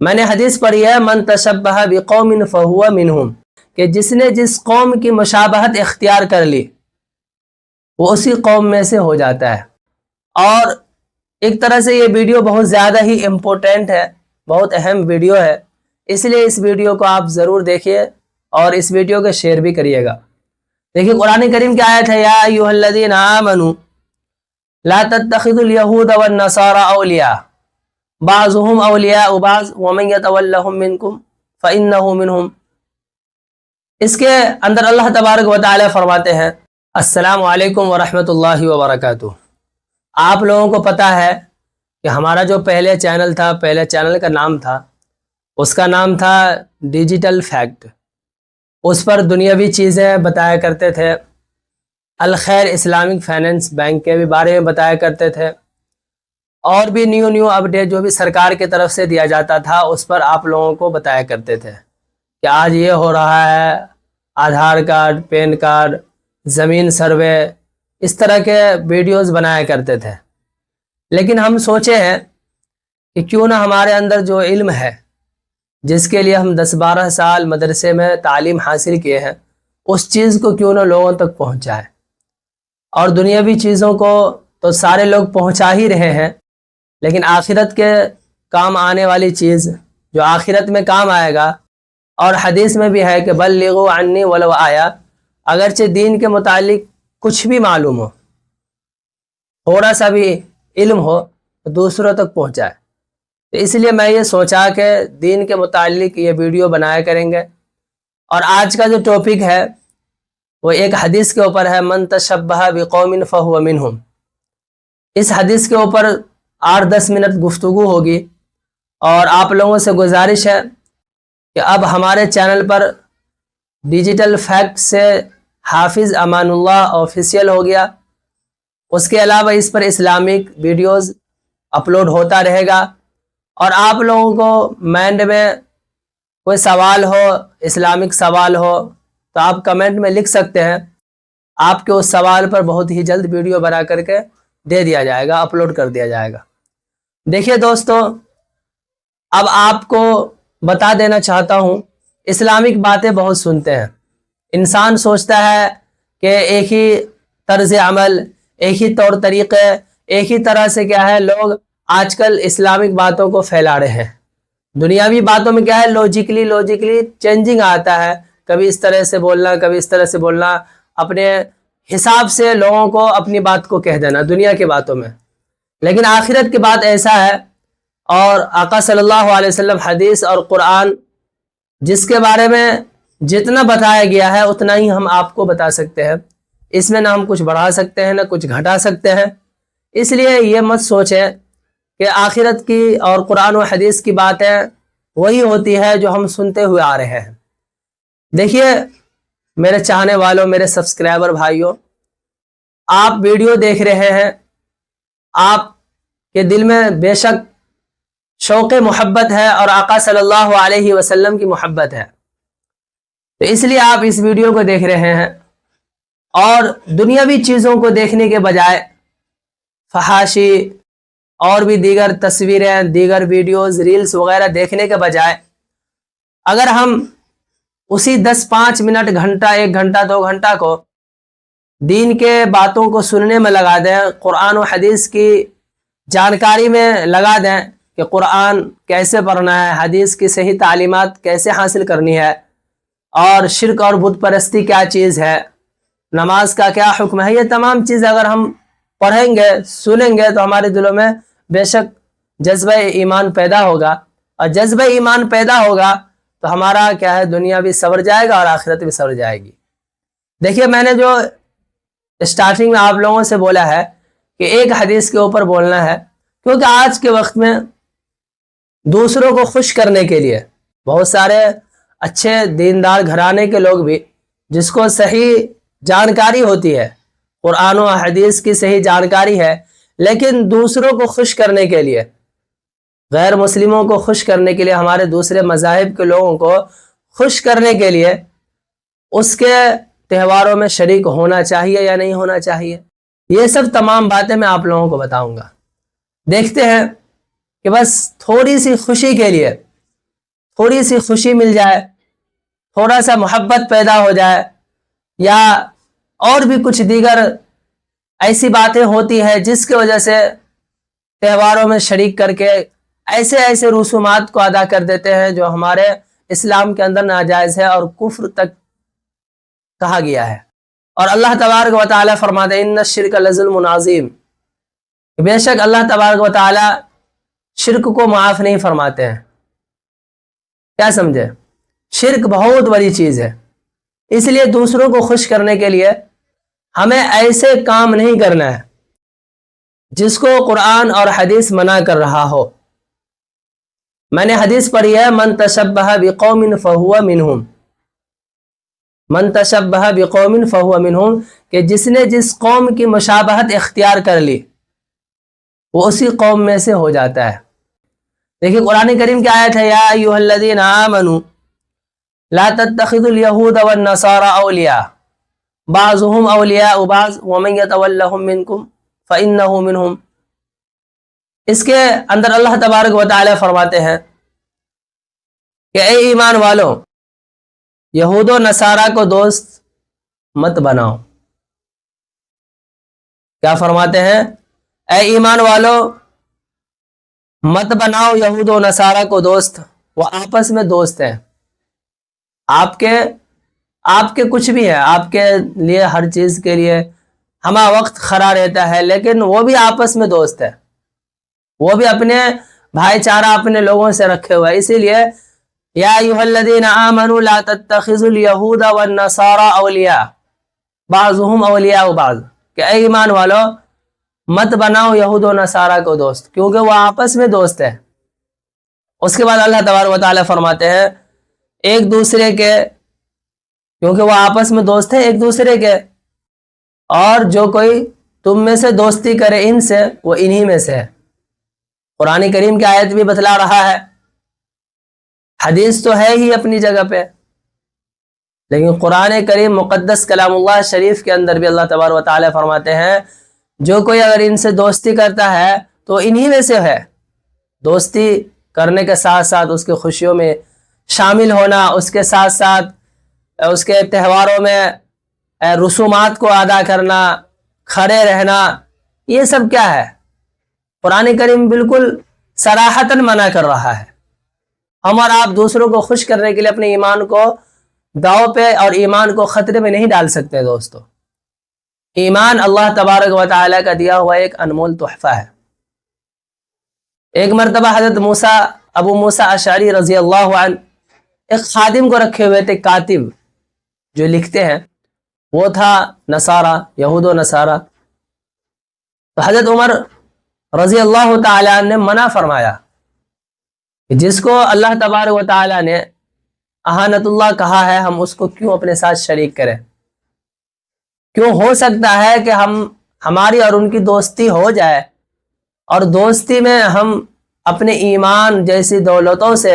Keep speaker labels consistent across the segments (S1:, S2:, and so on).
S1: میں نے حدیث پڑھی ہے من تشبہ بقوم فہو منہم، کہ جس نے جس قوم کی مشابہت اختیار کر لی وہ اسی قوم میں سے ہو جاتا ہے۔ اور ایک طرح سے یہ ویڈیو بہت زیادہ ہی امپورٹنٹ ہے، بہت اہم ویڈیو ہے، اس لیے اس ویڈیو کو آپ ضرور دیکھیے اور اس ویڈیو کو شیئر بھی کریے گا۔ دیکھیے قرآن کریم کی آیت ہے، یا ایھا الذین آمنوا لا تتخذوا اليہود والنصارى اولیاء بعضهم اولیاء بعض ومن یتولہم منکم فانہ منہم۔ اس کے اندر اللہ تبارک و تعالی فرماتے ہیں السلام علیکم ورحمۃ اللہ وبرکاتہ۔ آپ لوگوں کو پتہ ہے کہ ہمارا جو پہلے چینل تھا، پہلے چینل کا نام تھا، اس کا نام تھا ڈیجیٹل فیکٹ۔ اس پر دنیاوی چیزیں بتایا کرتے تھے، الخیر اسلامک فائنینس بینک کے بھی بارے میں بتایا کرتے تھے، اور بھی نیو اپڈیٹ جو بھی سرکار کی طرف سے دیا جاتا تھا اس پر آپ لوگوں کو بتایا کرتے تھے کہ آج یہ ہو رہا ہے، آدھار کارڈ، پین کارڈ، زمین سروے، اس طرح کے ویڈیوز بنایا کرتے تھے۔ لیکن ہم سوچے ہیں کہ کیوں نہ ہمارے اندر جو علم ہے، جس کے لیے ہم 10-12 سال مدرسے میں تعلیم حاصل کیے ہیں، اس چیز کو کیوں نہ لوگوں تک پہنچائے۔ اور دنیاوی چیزوں کو تو سارے لوگ پہنچا ہی رہے ہیں، لیکن آخرت کے کام آنے والی چیز جو آخرت میں کام آئے گا، اور حدیث میں بھی ہے کہ بلغوا عنی ولو آیا، اگرچہ دین کے متعلق کچھ بھی معلوم ہو، تھوڑا سا بھی علم ہو، تو دوسروں تک پہنچائے۔ تو اس لیے میں یہ سوچا کہ دین کے متعلق یہ ویڈیو بنایا کریں گے۔ اور آج کا جو ٹاپک ہے وہ ایک حدیث کے اوپر ہے، من تشبہ بقوم فہو منہم۔ اس حدیث کے اوپر 8-10 منٹ گفتگو ہوگی، اور آپ لوگوں سے گزارش ہے کہ اب ہمارے چینل پر ڈیجیٹل فیکٹ سے حافظ امان اللہ آفیشیل ہو گیا۔ اس کے علاوہ اس پر اسلامک ویڈیوز اپلوڈ ہوتا رہے گا، اور آپ لوگوں کو مائنڈ میں کوئی سوال ہو، اسلامک سوال ہو، تو آپ کمنٹ میں لکھ سکتے ہیں، آپ کے اس سوال پر بہت ہی جلد ویڈیو بنا کر کے دے دیا جائے گا، اپلوڈ کر دیا جائے گا۔ دیکھیے دوستو، اب آپ کو بتا دینا چاہتا ہوں، اسلامک باتیں بہت سنتے ہیں، انسان سوچتا ہے کہ ایک ہی طرز عمل، ایک ہی طور طریقے، ایک ہی طرح سے کیا ہے، لوگ آج کل اسلامک باتوں کو پھیلا رہے ہیں۔ دنیاوی باتوں میں کیا ہے، لوجیکلی چینجنگ آتا ہے، کبھی اس طرح سے بولنا، کبھی اس طرح سے بولنا، اپنے حساب سے لوگوں کو اپنی بات کو کہہ دینا دنیا کی باتوں میں۔ لیکن آخرت کی بات ایسا ہے، اور آقا صلی اللہ علیہ وسلم حدیث اور قرآن جس کے بارے میں جتنا بتایا گیا ہے اتنا ہی ہم آپ کو بتا سکتے ہیں، اس میں نہ ہم کچھ بڑھا سکتے ہیں نہ کچھ گھٹا سکتے ہیں۔ اس لیے یہ مت سوچیں کہ آخرت کی اور قرآن و حدیث کی باتیں وہی ہوتی ہے جو ہم سنتے ہوئے آ رہے ہیں۔ دیکھیے میرے چاہنے والوں، میرے سبسکرائبر بھائیوں، آپ ویڈیو دیکھ رہے ہیں، آپ کے دل میں بے شک شوق محبت ہے اور آقا صلی اللہ علیہ وسلم کی محبت ہے، تو اس لیے آپ اس ویڈیو کو دیکھ رہے ہیں، اور دنیاوی چیزوں کو دیکھنے کے بجائے فحاشی اور بھی دیگر تصویریں، دیگر ویڈیوز، ریلز وغیرہ دیکھنے کے بجائے اگر ہم اسی 10-5 منٹ، گھنٹہ، 1 گھنٹہ، 2 گھنٹہ کو دین کے باتوں کو سننے میں لگا دیں، قرآن و حدیث کی جانکاری میں لگا دیں کہ قرآن کیسے پڑھنا ہے، حدیث کی صحیح تعلیمات کیسے حاصل کرنی ہے، اور شرک اور بت پرستی کیا چیز ہے، نماز کا کیا حکم ہے، یہ تمام چیز اگر ہم پڑھیں گے، سنیں گے، تو ہمارے دلوں میں بے شک جذبہ ایمان پیدا ہوگا، اور جذبہ ایمان پیدا ہوگا تو ہمارا کیا ہے، دنیا بھی سنور جائے گا اور آخرت بھی سنور جائے گی۔ دیکھیے میں نے جو اسٹارٹنگ میں آپ لوگوں سے بولا ہے کہ ایک حدیث کے اوپر بولنا ہے، کیونکہ آج کے وقت میں دوسروں کو خوش کرنے کے لیے بہت سارے اچھے دیندار گھرانے کے لوگ بھی، جس کو صحیح جانکاری ہوتی ہے، قرآن و حدیث کی صحیح جانکاری ہے، لیکن دوسروں کو خوش کرنے کے لیے، غیر مسلموں کو خوش کرنے کے لیے، ہمارے دوسرے مذاہب کے لوگوں کو خوش کرنے کے لیے اس کے تہواروں میں شریک ہونا چاہیے یا نہیں ہونا چاہیے، یہ سب تمام باتیں میں آپ لوگوں کو بتاؤں گا۔ دیکھتے ہیں کہ بس تھوڑی سی خوشی کے لیے تھوڑی سی خوشی مل جائے، تھوڑا سا محبت پیدا ہو جائے، یا اور بھی کچھ دیگر ایسی باتیں ہوتی ہیں جس کی وجہ سے تہواروں میں شریک کر کے ایسے ایسے رسومات کو ادا کر دیتے ہیں جو ہمارے اسلام کے اندر ناجائز ہے اور کفر تک کہا گیا ہے۔ اور اللہ تبارک و تعالیٰ فرماتے ہیں ان الشرک لظلم عظیم، بے شک اللہ تبارک و تعالیٰ شرک کو معاف نہیں فرماتے ہیں۔ کیا سمجھے؟ شرک بہت بڑی چیز ہے، اس لیے دوسروں کو خوش کرنے کے لیے ہمیں ایسے کام نہیں کرنا ہے جس کو قرآن اور حدیث منع کر رہا ہو۔ میں نے حدیث پڑھی ہے من تشبہ بقوم فہو منہم، من تشبہ بقوم فہو منہم، کہ جس نے جس قوم کی مشابہت اختیار کر لی وہ اسی قوم میں سے ہو جاتا ہے۔ دیکھیں قرآن کریم کی آیت ہے یا ایھا الذین آمنوا لا تتخذوا اليہود والنصارى اولیاء بعضهم اولیاء بعض ومن یتولہم منکم فإنہ منہم۔ اس کے اندر اللہ تبارک و تعالی فرماتے ہیں کہ اے ایمان والو، یہود و نصارہ کو دوست مت بناؤ۔ کیا فرماتے ہیں؟ اے ایمان والو مت بناؤ یہود و نصارہ کو دوست، وہ آپس میں دوست ہیں، آپ کے کچھ بھی ہے، آپ کے لیے ہر چیز کے لیے ہمہ وقت کھڑا رہتا ہے، لیکن وہ بھی آپس میں دوست ہے، وہ بھی اپنے بھائی چارہ اپنے لوگوں سے رکھے ہوئے۔ اسی لیے یا ایھا الذین آمنوا لا تتخذوا اليہود والنصارى اولیاء بعضهم اولیاء بعض، کہ اے ایمان والو مت بناؤ یہود و نصارہ کو دوست، کیونکہ وہ آپس میں دوست ہے۔ اس کے بعد اللہ تبارک و تعالیٰ فرماتے ہیں ایک دوسرے کے، کیونکہ وہ آپس میں دوست ہیں ایک دوسرے کے، اور جو کوئی تم میں سے دوستی کرے ان سے وہ انہی میں سے ہے۔ قرآن کریم کی آیت بھی بتلا رہا ہے، حدیث تو ہے ہی اپنی جگہ پہ، لیکن قرآن کریم مقدس کلام اللہ شریف کے اندر بھی اللہ تبارک و تعالیٰ فرماتے ہیں جو کوئی اگر ان سے دوستی کرتا ہے تو انہی میں سے ہے۔ دوستی کرنے کے ساتھ ساتھ اس کی خوشیوں میں شامل ہونا، اس کے ساتھ ساتھ اس کے تہواروں میں رسومات کو ادا کرنا، کھڑے رہنا، یہ سب کیا ہے؟ قرآن کریم بالکل صراحتاً منع کر رہا ہے۔ ہم اور آپ دوسروں کو خوش کرنے کے لیے اپنے ایمان کو داؤ پہ اور ایمان کو خطرے میں نہیں ڈال سکتے دوستو۔ ایمان اللہ تبارک و تعالیٰ کا دیا ہوا ایک انمول تحفہ ہے۔ ایک مرتبہ حضرت ابو موسیٰ اشعری رضی اللہ عنہ ایک خادم کو رکھے ہوئے تھے، کاتب جو لکھتے ہیں، وہ تھا نصارہ، یہود و نصارہ۔ تو حضرت عمر رضی اللہ تعالیٰ عنہ نے منع فرمایا کہ جس کو اللہ تبارک و تعالیٰ نے اہانت اللہ کہا ہے ہم اس کو کیوں اپنے ساتھ شریک کریں؟ کیوں ہو سکتا ہے کہ ہماری اور ان کی دوستی ہو جائے اور دوستی میں ہم اپنے ایمان جیسی دولتوں سے،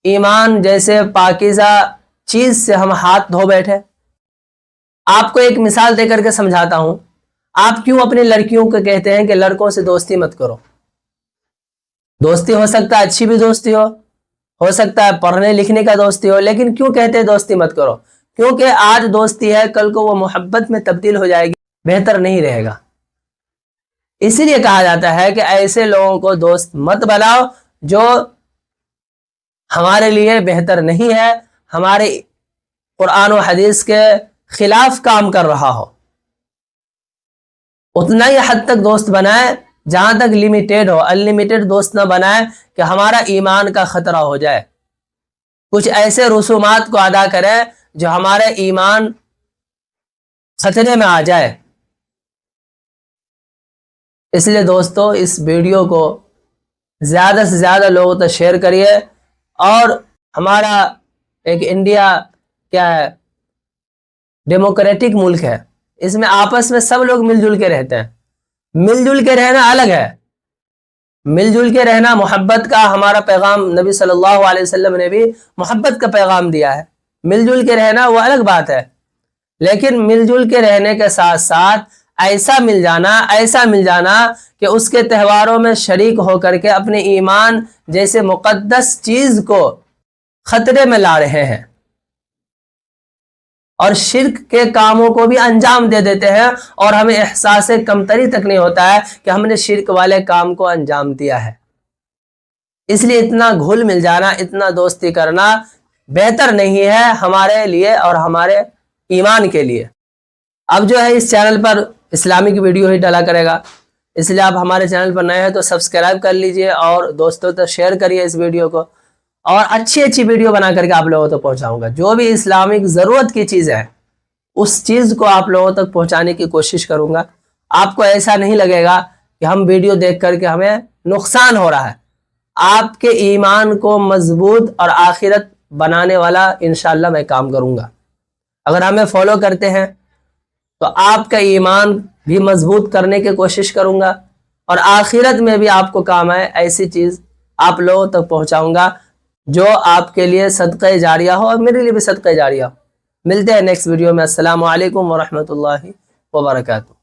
S1: ایمان جیسے پاکیزہ چیز سے ہم ہاتھ دھو بیٹھے۔ آپ کو ایک مثال دے کر کے سمجھاتا ہوں، آپ کیوں اپنی لڑکیوں کو کہتے ہیں کہ لڑکوں سے دوستی مت کرو؟ دوستی ہو سکتا ہے اچھی بھی دوستی ہو سکتا ہے پڑھنے لکھنے کا دوستی ہو، لیکن کیوں کہتے ہیں دوستی مت کرو؟ کیونکہ آج دوستی ہے کل کو وہ محبت میں تبدیل ہو جائے گی، بہتر نہیں رہے گا۔ اسی لیے کہا جاتا ہے کہ ایسے لوگوں کو دوست مت بناؤ جو ہمارے لیے بہتر نہیں ہے، ہمارے قرآن و حدیث کے خلاف کام کر رہا ہو۔ اتنا ہی حد تک دوست بنائے جہاں تک لمیٹیڈ ہو، انلیمیٹڈ دوست نہ بنائے کہ ہمارا ایمان کا خطرہ ہو جائے، کچھ ایسے رسومات کو ادا کرے جو ہمارے ایمان خطرے میں آ جائے۔ اس لیے دوستو اس ویڈیو کو زیادہ سے زیادہ لوگوں تک شیئر کریے، اور ہمارا ایک انڈیا کیا ہے، ڈیموکریٹک ملک ہے، اس میں آپس میں سب لوگ مل جل کے رہتے ہیں۔ مل جل کے رہنا الگ ہے، مل جل کے رہنا محبت کا ہمارا پیغام، نبی صلی اللہ علیہ وسلم نے بھی محبت کا پیغام دیا ہے، مل جل کے رہنا وہ الگ بات ہے۔ لیکن مل جل کے رہنے کے ساتھ ساتھ ایسا مل جانا کہ اس کے تہواروں میں شریک ہو کر کے اپنے ایمان جیسے مقدس چیز کو خطرے میں لا رہے ہیں اور شرک کے کاموں کو بھی انجام دے دیتے ہیں اور ہمیں احساس کمتری تک نہیں ہوتا ہے کہ ہم نے شرک والے کام کو انجام دیا ہے۔ اس لیے اتنا گھل مل جانا، اتنا دوستی کرنا بہتر نہیں ہے ہمارے لیے اور ہمارے ایمان کے لیے۔ اب جو ہے اس چینل پر اسلامک ویڈیو ہی ڈالا کرے گا، اس لیے آپ ہمارے چینل پر نئے ہیں تو سبسکرائب کر لیجئے اور دوستوں تک شیئر کریے اس ویڈیو کو، اور اچھی اچھی ویڈیو بنا کر کے آپ لوگوں تک پہنچاؤں گا۔ جو بھی اسلامک ضرورت کی چیز ہے اس چیز کو آپ لوگوں تک پہنچانے کی کوشش کروں گا۔ آپ کو ایسا نہیں لگے گا کہ ہم ویڈیو دیکھ کر کے ہمیں نقصان ہو رہا ہے۔ آپ کے ایمان کو مضبوط اور آخرت بنانے والا انشاءاللہ میں کام کروں گا۔ اگر ہمیں فالو کرتے ہیں تو آپ کا ایمان بھی مضبوط کرنے کی کوشش کروں گا اور آخرت میں بھی آپ کو کام آئے ایسی چیز آپ لوگوں تک پہنچاؤں گا جو آپ کے لیے صدقہ جاریہ ہو اور میرے لیے بھی صدقہ جاریہ ہو۔ ملتے ہیں نیکسٹ ویڈیو میں۔ السلام علیکم ورحمۃ اللہ وبرکاتہ۔